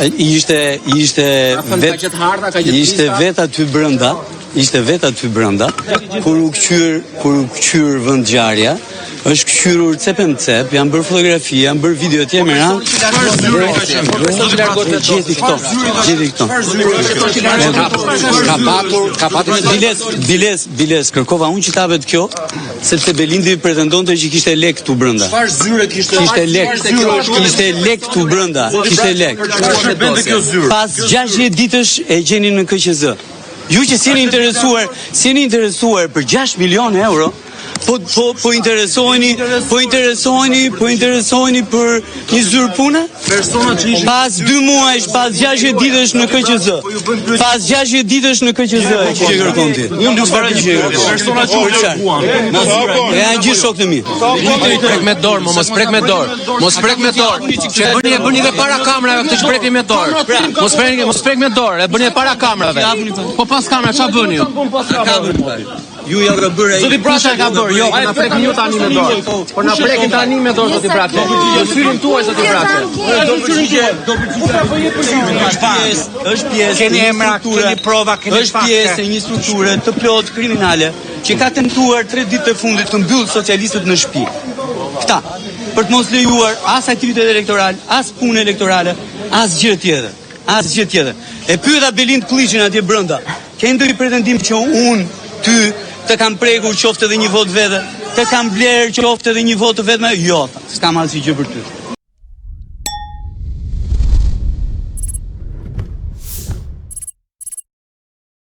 ishte vet aty brenda, kur u kqyr vendngjarja, është kqyrur cepem cep, janë bërë fotografi, janë bërë video të tjera. Gjeti këto. Ka patur biles, kërkova unë që tapet kjo, sepse Belindi pretendonte që kishte lek këtu brenda. Çfarë zyre kishte? Kishte lek këtu brenda, kishte lek. Pas 60 ditësh e gjenin në KQZ. Ju që s'jeni interesuar për 6 milion euro, po interesojni për një zyrë pune? Pas 2 muajsh, pas 60 ditësh në KQZ. Pas 60 ditësh në KQZ e që kërkon ti. Çfarë që kërkon? E janë gjithë shokët e mi. Prek me dorë, mos prek me dorë. Që bëni edhe para kamerave këtë që preki me dorë. Mos prek me dorë, e bëni edhe para kamerave. Po pas kamera ç'a bëni ju? Ju ja bërë ai. Zoti Brasha ka bërë, jo, na prek ju tani me dorë. Po na prekin tani me dorë zoti Brasha. Jo fyrin tuaj zoti Brasha. Është pjesë. Keni emra, keni prova, keni fakte. Është pjesë e një strukture të plot kriminale që ka tentuar 3 ditë të fundit të mbyll socialistët në shtëpi. Këta, për të mos lejuar as aktivitet elektoral, as punë elektorale, as gjë tjetër. E pyeta Belind Kulliçin atje brenda. Ke ndonjë pretendim që unë ty të kam prekur qoftë edhe një vot vete, të kam bler qoftë edhe një vot të vetme? Jo, s'kam asnjë gjë për ty.